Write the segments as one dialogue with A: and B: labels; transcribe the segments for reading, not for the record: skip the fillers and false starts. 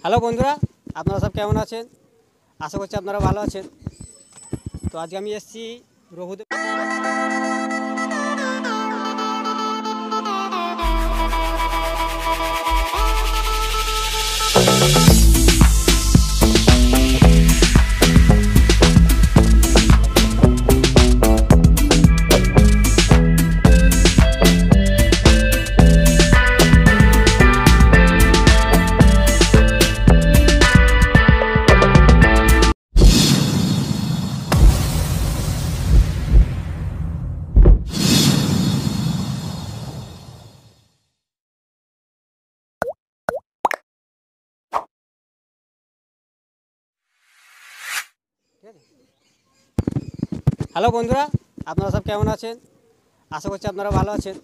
A: Hello বন্ধুরা, আপনারা সব কেমন আছেন? আশা করছি আপনারা ভালো আছেন। তো আজকে আমি এসেছি রঘুদেব। হ্যালো বন্ধুরা, আপনারা সব কেমন আছেন? আশা করছি আপনারা ভালো আছেন।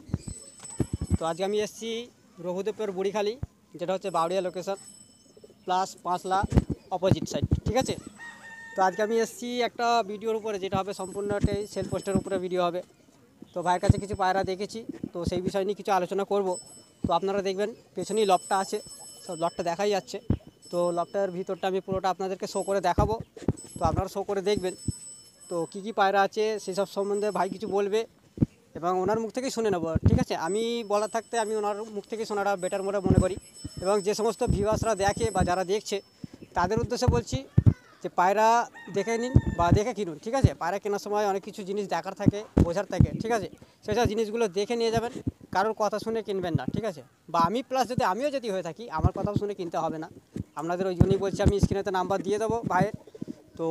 A: তো আজকে আমি এসেছি রঘুদেবের বুড়িখালি, যেটা হচ্ছে Bauria location plus 5 lakh opposite side, ঠিক আছে। তো আজকে আমি এসেছি একটা ভিডিওর উপরে, যেটা হবে সম্পূর্ণটাই সেল পোস্টের উপরে ভিডিও হবে। তো ভাইয়ের কাছে কিছু পায়রা দেখেছি, তো সেই বিষয় নিয়ে কিছু আলোচনা করব। তো আপনারা দেখবেন পেছনেই লফটটা আছে, সব লফটটা দেখাই যাচ্ছে। তো লফটের ভিতরটা আমি পুরোটা আপনাদেরকে শো করে দেখাবো, তো আপনারা শো করে দেখবেন। তো কী কী পায়রা আছে সেসব সম্বন্ধে ভাই কিছু বলবে এবং ওনার মুখ থেকেই শুনে নেবো, ঠিক আছে। আমি বলার থাকতে আমি ওনার মুখ থেকে শোনাটা বেটার মনে করি। এবং যে সমস্ত ভিউয়ার্সরা দেখে বা যারা দেখছে তাদের উদ্দেশ্যে বলছি যে পায়রা দেখে নিন বা দেখে কিনুন, ঠিক আছে। পায়রা কেনার সময় অনেক কিছু জিনিস দেখার থাকে, বোঝার থাকে, ঠিক আছে। সেসব জিনিসগুলো দেখে নিয়ে যাবেন, কারোর কথা শুনে কিনবেন না, ঠিক আছে। বা আমি প্লাস যদি আমিও যদি হয়ে থাকি, আমার কথাও শুনে কিনতে হবে না। আপনাদের ওই জন্যই বলছি, আমি স্ক্রিনেতে নাম্বার দিয়ে দেবো ভাইয়ের, তো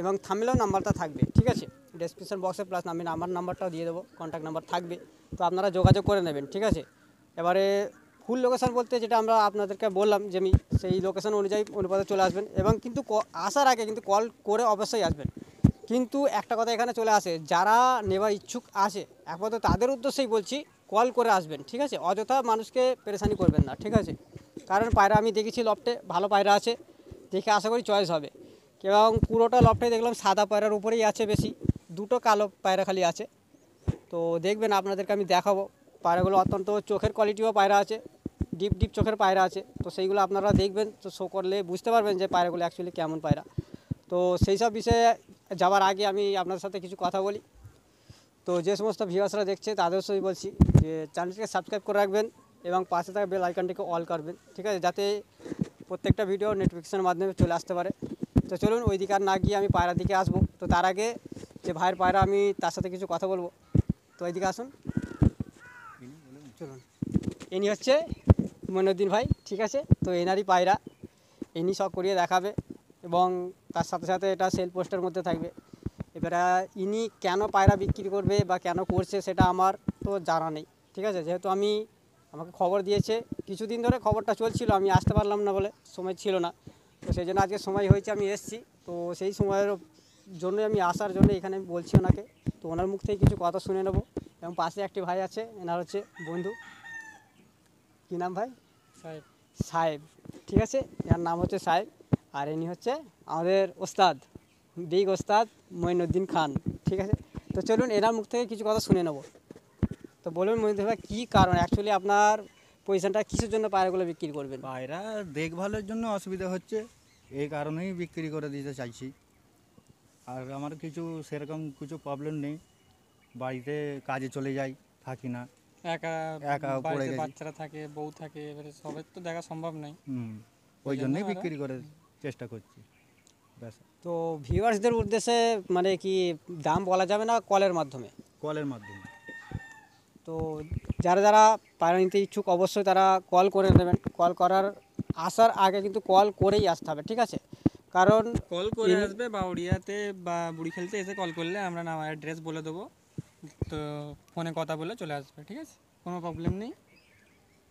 A: এবং থামলেও নাম্বারটা থাকবে, ঠিক আছে। ডেসক্রিপশন বক্সে প্লাস আমি আমার নাম্বারটাও দিয়ে দেবো, কন্ট্যাক্ট নাম্বার থাকবে, তো আপনারা যোগাযোগ করে নেবেন, ঠিক আছে। এবারে ফুল লোকেশন বলতে যেটা আমরা আপনাদেরকে বললাম, যে আমি সেই লোকেশন অনুপাতে চলে আসবেন। এবং কিন্তু আসার আগে কিন্তু কল করে অবশ্যই আসবেন। কিন্তু একটা কথা এখানে চলে আসে, যারা নেওয়ার ইচ্ছুক আছে একমাত্র তাদের উদ্দেশ্যেই বলছি, কল করে আসবেন, ঠিক আছে। অযথা মানুষকে পেরেশানি করবেন না, ঠিক আছে। কারণ পায়রা আমি দেখেছি লফটে, ভালো পায়রা আছে, দেখে আশা করি চয়েস হবে। এবং পুরোটা লফটে দেখলাম সাদা পায়রার উপরেই আছে বেশি, দুটো কালো পায়রা খালি আছে। তো দেখবেন, আপনাদেরকে আমি দেখাবো পায়রাগুলো। অত্যন্ত চোখের কোয়ালিটিও পায়রা আছে, ডিপ ডিপ চোখের পায়রা আছে। তো সেইগুলো আপনারা দেখবেন, তো শো করলে বুঝতে পারবেন যে পায়রাগুলো অ্যাকচুয়ালি কেমন পায়রা। তো সেই সব বিষয়ে যাওয়ার আগে আমি আপনাদের সাথে কিছু কথা বলি। তো যে সমস্ত ভিউয়ার্সরা দেখছে তাদের সঙ্গে বলছি যে চ্যানেলটিকে সাবস্ক্রাইব করে রাখবেন এবং পাশে থাকা বেল আইকনটিকে অল করবেন, ঠিক আছে, যাতে প্রত্যেকটা ভিডিও নোটিফিকেশনের মাধ্যমে চলে আসতে পারে। তো চলুন ওই দিকে আর না গিয়ে আমি পায়রার দিকে আসবো। তো তার আগে যে ভাইয়ের পায়রা, আমি তার সাথে কিছু কথা বলবো। তো ওইদিকে আসুন, চলুন। ইনি হচ্ছে মইনুদ্দিন ভাই, ঠিক আছে। তো এনারই পায়রা, ইনি সব করিয়ে দেখাবে এবং তার সাথে সাথে এটা সেল পোস্টের মধ্যে থাকবে। এবারে ইনি কেন পায়রা বিক্রি করবে বা কেন করছে সেটা আমার তো জানা নেই, ঠিক আছে। যেহেতু আমাকে খবর দিয়েছে, কিছুদিন ধরে খবরটা চলছিল, আমি আসতে পারলাম না বলে, সময় ছিল না। তো সেই জন্য আজকে সময় হয়েছে, আমি এসেছি। তো সেই সময়ের জন্য আমি আসার জন্য এখানে আমি বলছি ওনাকে, তো ওনার মুখ থেকে কিছু কথা শুনে নেব। এবং পাশে একটি ভাই আছে, এনার হচ্ছে বন্ধু, কী নাম ভাই? সাহেব। সাহেব, ঠিক আছে, এর নাম হচ্ছে সাহেব। আর ইনি হচ্ছে আমাদের ওস্তাদ, বিগ ওস্তাদ মইনুদ্দিন খান, ঠিক আছে। তো চলুন এনার মুখ থেকে কিছু কথা শুনে নেব। তো বলুন মইনুদ্দিন ভাই, কী কারণ অ্যাকচুয়ালি আপনার পজিশনটা কিসের জন্য পায়রাগুলো বিক্রি করবেন?
B: পায়রা দেখভালের জন্য অসুবিধা হচ্ছে, এই কারণেই বিক্রি করে দিতে চাইছি। আর আমার সেরকম কিছু প্রবলেম নেই, বাড়িতে কাজে চলে যাই, থাকি না,
C: একা
B: একা পড়ে
C: বাড়িতে
B: গেছি।
C: বাচ্চারা থাকে, বউ থাকে, এবারে সবাই তো দেখা সম্ভব নয়।
B: ওই জন্যই
C: জন্য
B: বিক্রি করে চেষ্টা করছি, ব্যাস।
A: তো ভিউয়ার্সদের উদ্দেশ্যে মানে কি দাম বলা যাবে না কলের মাধ্যমে?
B: কলের মাধ্যমে।
A: তো যারা যারা পায়রা নিতে ইচ্ছুক অবশ্যই তারা কল করে নেবেন। কল করার আসার আগে কিন্তু কল করেই আসতে হবে, ঠিক আছে। কারণ
C: কল করে আসবে, বা ওড়িয়াতে বা বুড়িখালিতে এসে কল করলে আমরা নাম অ্যাড্রেস বলে দেবো, তো ফোনে কথা বলে চলে আসবে, ঠিক আছে, কোনো প্রবলেম নেই।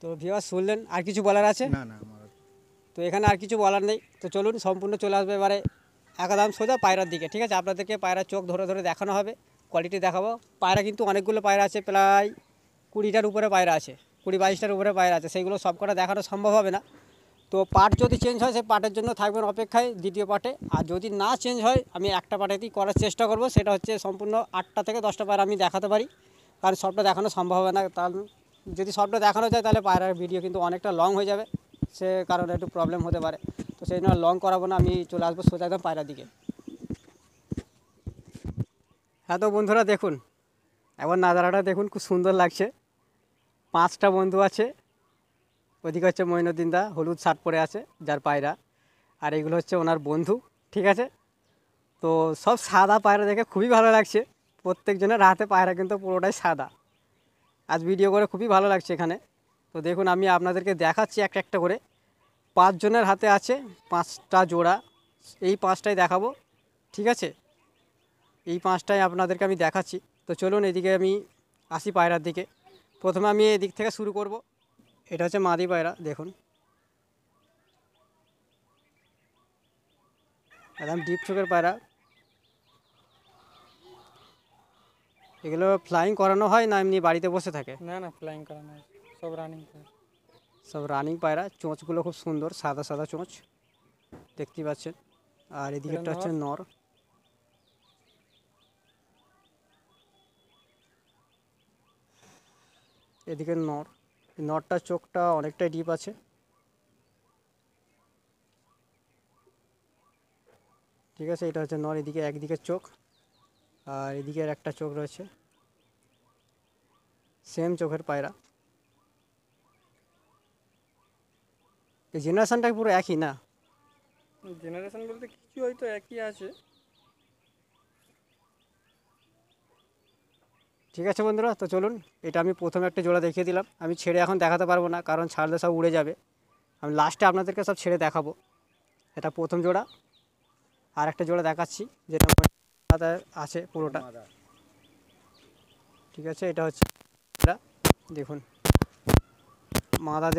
A: তো ভিউয়ার্স শুনলেন, আর কিছু বলার আছে?
B: না না, আমার
A: তো এখানে আর কিছু বলার নেই। তো চলুন সম্পূর্ণ চলে আসবে এবারে একদম সোজা পায়রার দিকে, ঠিক আছে। আপনাদেরকে পায়রার চোখ ধরে ধরে দেখানো হবে, কোয়ালিটি দেখাবো। পায়রা কিন্তু অনেকগুলো পায়রা আছে, প্রায় 20টার উপরে পায়রা আছে, 20-22টার উপরে পায়রা আছে। সেইগুলো সব কটা দেখানো সম্ভব হবে না। তো পার্ট যদি চেঞ্জ হয়, সেই পার্টের জন্য থাকবেন অপেক্ষায় দ্বিতীয় পার্টে। আর যদি না চেঞ্জ হয়, আমি একটা পার্টেতেই করার চেষ্টা করব, সেটা হচ্ছে সম্পূর্ণ 8টা থেকে 10টা পায়রা আমি দেখাতে পারি, কারণ সবটা দেখানো সম্ভব হবে না। তার যদি সবটা দেখানো যায় তাহলে পায়রার ভিডিও কিন্তু অনেকটা লং হয়ে যাবে, সে কারণে একটু প্রবলেম হতে পারে। তো সেই জন্য লং করাবো না, আমি চলে আসবো সোজা একদম পায়রার দিকে। হ্যাঁ তো বন্ধুরা দেখুন, এবার নাজারাটা দেখুন, খুব সুন্দর লাগছে। 5টা বন্ধু আছে, ওদিকে হচ্ছে মঈনুদ্দিন দা হলুদ শার্ট পরে আছে যার পায়রা, আর এগুলো হচ্ছে ওনার বন্ধু, ঠিক আছে। তো সব সাদা পায়রা দেখে খুবই ভালো লাগছে, প্রত্যেকজনের হাতে পায়রা কিন্তু পুরোটাই সাদা। আজ ভিডিও করে খুবই ভালো লাগছে এখানে। তো দেখুন আমি আপনাদেরকে দেখাচ্ছি একটা একটা করে। 5 জনের হাতে আছে 5টা জোড়া, এই 5টাই দেখাবো, ঠিক আছে। এই 5টাই আপনাদেরকে আমি দেখাচ্ছি। তো চলুন এদিকে আমি আসি পায়রার দিকে। প্রথমে আমি এদিক থেকে শুরু করব। এটা হচ্ছে মাদি পায়রা, দেখুন একদম ডিপ চোখের পায়রা। এগুলো ফ্লাইং করানো হয় না এমনি বাড়িতে বসে থাকে?
C: না না, ফ্লাইং করানো আছে, সব রানিং।
A: সব রানিং পায়রা। চোঁচগুলো খুব সুন্দর, সাদা সাদা চোঁচ দেখতেই পাচ্ছেন। আর এদিকেরটা হচ্ছে নর। এদিকে নর, নরটার চোখটা অনেকটাই ডিপ আছে, ঠিক আছে। এটা হচ্ছে নর, এদিকে একদিকে চোখ আর এদিকের একটা চোখ রয়েছে, সেম চোখের পায়রা। এই জেনারেশনটা পুরো একই না?
C: জেনারেশন বলতে কিছু হয়তো একই আছে।
A: ঠিক আছে বন্ধুরা, তো চলুন এটা আমি প্রথমে একটা জোড়া দেখিয়ে দিলাম। আমি ছেড়ে এখন দেখাতে পারবো না, কারণ ছাড়লে সব উড়ে যাবে। আমি লাস্টে আপনাদেরকে সব ছেড়ে দেখাবো। এটা প্রথম জোড়া। আর একটা জোড়া দেখাচ্ছি যেটা আছে পুরোটা, ঠিক আছে। এটা হচ্ছে এটা দেখুন মাদা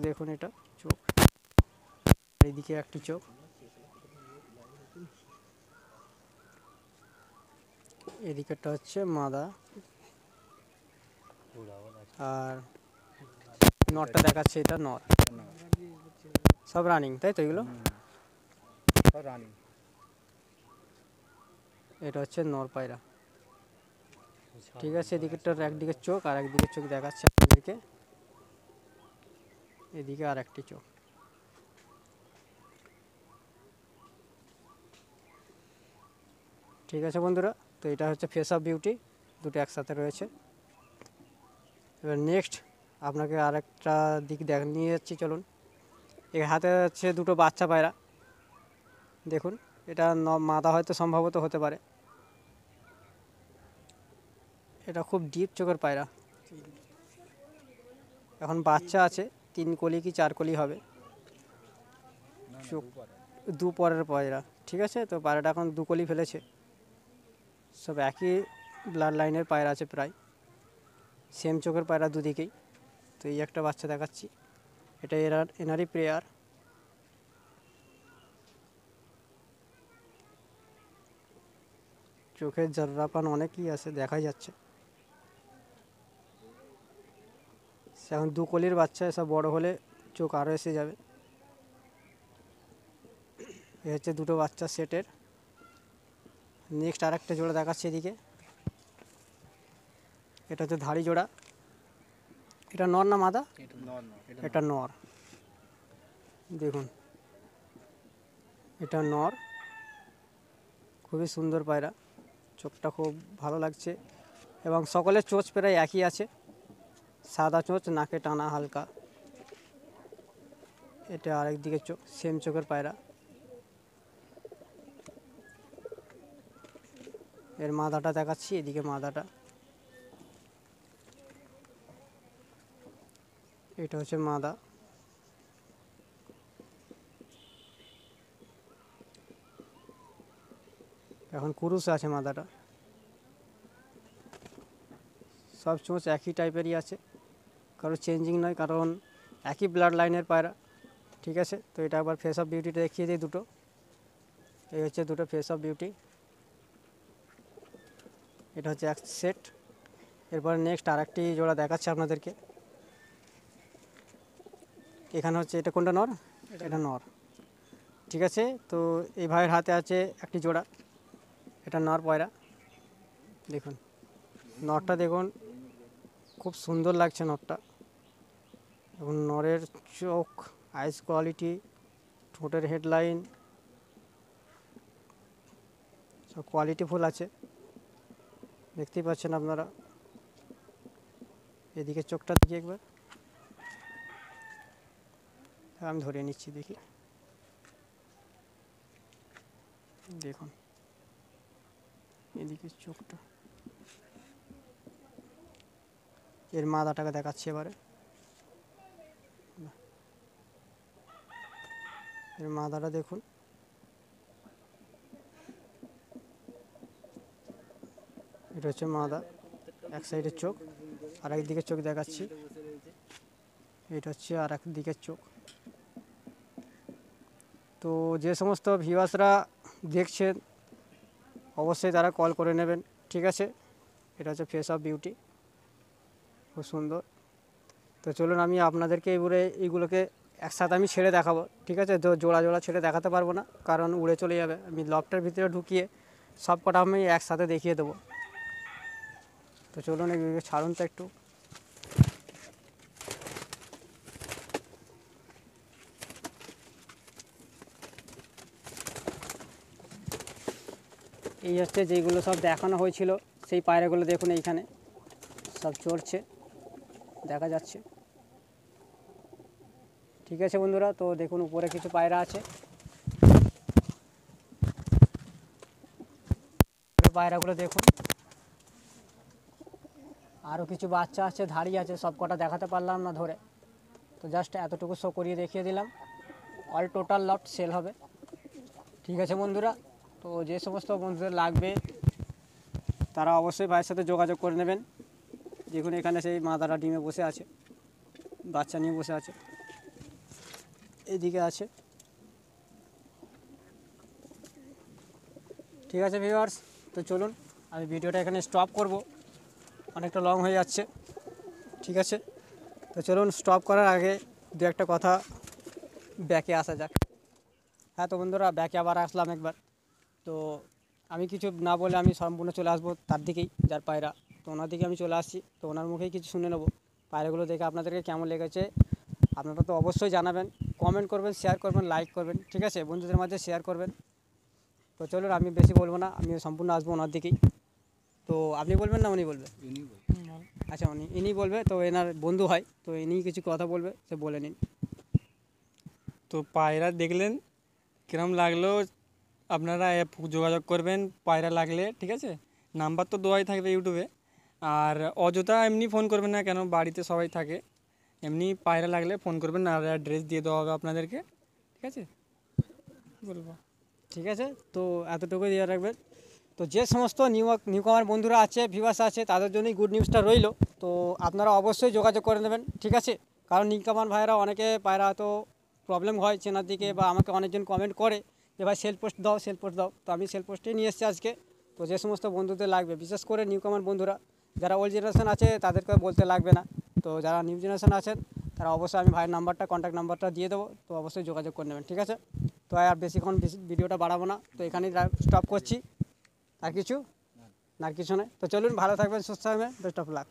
A: দেখুন, এটা চোখ, এইদিকে একটি চোখ, এদিকেরটা হচ্ছে মাদা। আর নরটা দেখাচ্ছে, এটা নর। সব রানিং তাই তো এগুলো? এটা হচ্ছে নর পায়রা, ঠিক আছে। এদিকেরটার একদিকে চোখ আর একদিকে চোখ দেখাচ্ছে আপনাদেরকে, এদিকে আর একটি চোখ। ঠিক আছে বন্ধুরা, তো এটা হচ্ছে ফেস অফ বিউটি, দুটো একসাথে রয়েছে। এবার নেক্সট আপনাকে আরেকটা দিক নিয়ে যাচ্ছি, চলুন। এর হাতে হচ্ছে দুটো বাচ্চা পায়রা, দেখুন। এটা মাদা হয়তো সম্ভবত হতে পারে। এটা খুব ডিপ চোখের পায়রা, এখন বাচ্চা আছে 3 কলি কি 4 কলি হবে। চোখ দুপরের পায়রা, ঠিক আছে। তো পায়রাটা এখন 2 কলি ফেলেছে। সব একই ব্লাড লাইনের পায়রা আছে, প্রায় সেম চোখের পায়রা দুদিকেই। তো এই একটা বাচ্চা দেখাচ্ছি, এটা এনারই প্রেয়ার। চোখের জাররাপান অনেকই আছে, দেখাই যাচ্ছে। এখন 2 কলির বাচ্চা, এসব বড় হলে চোখ আরও এসে যাবে। এ হচ্ছে দুটো বাচ্চা সেটের। নেক্সট আর একটা জোড়া দেখাচ্ছে এদিকে, এটা হচ্ছে ধাড়ি জোড়া। এটা নর না মাদা? এটা নর, দেখুন এটা নর। খুবই সুন্দর পায়রা, চোখটা খুব ভালো লাগছে। এবং সকলের চোঁচ প্রায় একই আছে, সাদা চোঁচ, নাকে টানা হালকা। এটা আরেক দিকে চোখ, সেম চোখের পায়রা। এর মাথাটা দেখাচ্ছি, এদিকে মাথাটা। এটা হচ্ছে মাদা। এখন কুরুশে আছে মাদাটা। সব চোঁচ একই টাইপেরই আছে, কারো চেঞ্জিং নয়, কারণ একই ব্লাড লাইনের পায়রা, ঠিক আছে। তো এটা একবার ফেস অফ বিউটিটা দেখিয়ে দিই দুটো। এই হচ্ছে দুটো ফেস অফ বিউটি, এটা হচ্ছে এক সেট। এরপর নেক্সট আর একটি জোড়া দেখাচ্ছে আপনাদেরকে। এখানে হচ্ছে, এটা কোনটা নর? এটা নর। ঠিক আছে, তো এই ভাইয়ের হাতে আছে একটি জোড়া, এটা নর পয়রা। দেখুন নরটা দেখুন, খুব সুন্দর লাগছে নরটা। এবং নরের চোখ, আইস কোয়ালিটি, ঠোঁটের হেডলাইন সব কোয়ালিটিফুল আছে, দেখতেই পাচ্ছেন আপনারা। এদিকে চোখটা দেখি একবার, আমি ধরে নিচ্ছি, দেখি দেখুন এদিকে চোখটা। এর মাথাটাকে দেখাচ্ছি এবারে, এর মাথাটা দেখুন। এটা হচ্ছে মাদা, এক সাইডের চোখ, আর একদিকে চোখ দেখাচ্ছি, এটা হচ্ছে আর এক দিকের চোখ। তো যে সমস্ত ভিউয়ার্সরা দেখছেন অবশ্যই তারা কল করে নেবেন, ঠিক আছে। এটা হচ্ছে ফেস অফ বিউটি, খুব সুন্দর। তো চলুন আমি আপনাদেরকে এইগুলোকে একসাথে আমি ছেড়ে দেখাবো, ঠিক আছে। তো জোড়া জোড়া ছেড়ে দেখাতে পারবো না, কারণ উড়ে চলে যাবে। আমি লফটের ভিতরে ঢুকিয়ে সব কটা আমি একসাথে দেখিয়ে দেবো। তো চলুন এগুলোকে ছাড়ুন তো একটু। এই হচ্ছে যেগুলো সব দেখানো হয়েছিল, সেই পায়রাগুলো দেখুন এইখানে সব চড়ছে, দেখা যাচ্ছে। ঠিক আছে বন্ধুরা, তো দেখুন উপরে কিছু পায়রা আছে, পায়রাগুলো দেখুন। আরও কিছু বাচ্চা আছে, ধাড়ি আছে, সব কটা দেখাতে পারলাম না ধরে, তো জাস্ট এতটুকু শো করিয়ে দেখিয়ে দিলাম। অল টোটাল লট সেল হবে, ঠিক আছে বন্ধুরা। তো যে সমস্ত বন্ধুদের লাগবে তারা অবশ্যই ভাইয়ের সাথে যোগাযোগ করে নেবেন। দেখুন এখানে সেই মাদারা ডিমে বসে আছে, বাচ্চা নিয়ে বসে আছে, এইদিকে আছে। ঠিক আছে ভিউয়ার্স, তো চলুন আমি ভিডিওটা এখানে স্টপ করব, অনেকটা লং হয়ে যাচ্ছে, ঠিক আছে। তো চলুন স্টপ করার আগে দু একটা কথা ব্যাকে আসা যাক। হ্যাঁ, তো বন্ধুরা ব্যাকে আবার আসলাম একবার। তো আমি কিছু না বলে আমি সম্পূর্ণ চলে আসবো তার দিকেই, যার পায়রা, তো ওনার দিকে আমি চলে আসছি। তো ওনার মুখেই কিছু শুনে নেবো, পায়রাগুলো দেখে আপনাদেরকে কেমন লেগেছে আপনারা তো অবশ্যই জানাবেন, কমেন্ট করবেন, শেয়ার করবেন, লাইক করবেন, ঠিক আছে, বন্ধুদের মাঝে শেয়ার করবেন। তো চলুন আমি বেশি বলবো না, আমি সম্পূর্ণ আসবো ওনার দিকেই। তো আপনি বলবেন না উনি বলবে? আচ্ছা ইনি বলবে, তো এনার বন্ধু হয়, তো ইনি কিছু কথা বলবে, সে বলে নিন।
C: তো পায়রা দেখলেন, কিরম লাগলো আপনারা যোগাযোগ করবেন পায়রা লাগলে, ঠিক আছে। নাম্বার তো দেওয়াই থাকবে ইউটিউবে। আর অযথা এমনি ফোন করবেন না, কেন বাড়িতে সবাই থাকে, এমনি পায়রা লাগলে ফোন করবেন, আর অ্যাড্রেস দিয়ে দেওয়া হবে আপনাদেরকে, ঠিক আছে। বলবো
A: ঠিক আছে, তো এতটুকুই দিয়ে রাখবেন। তো যে সমস্ত নিউকামার বন্ধুরা আছে, ভিউয়ার্স আছে, তাদের জন্যই গুড নিউজটা রইলো। তো আপনারা অবশ্যই যোগাযোগ করে নেবেন, ঠিক আছে। কারণ নিউকামার ভাইরা অনেকে পায়রা হয়তো প্রবলেম হয় চেনার দিকে, বা আমাকে অনেকজন কমেন্ট করে যে ভাই সেল পোস্ট দাও, সেল পোস্ট দাও। তো আমি সেল পোস্টেই নিয়ে এসেছি আজকে। তো যে সমস্ত বন্ধুদের লাগবে, বিশেষ করে নিউকামার বন্ধুরা, যারা ওল্ড জেনারেশন আছে তাদেরকে বলতে লাগবে না। তো যারা নিউ জেনারেশন আছেন তারা অবশ্যই আমি ভাইয়ের নাম্বারটা, কন্ট্যাক্ট নাম্বারটা দিয়ে দেবো, তো অবশ্যই যোগাযোগ করে নেবেন, ঠিক আছে। তো আর বেশিক্ষণ ভিডিওটা বাড়াবো না, তো এখানেই স্টপ করছি। আর কিছু নয়, তো চলুন ভালো থাকবেন, সুস্থ থাকবেন, বেস্ট অফ লাক।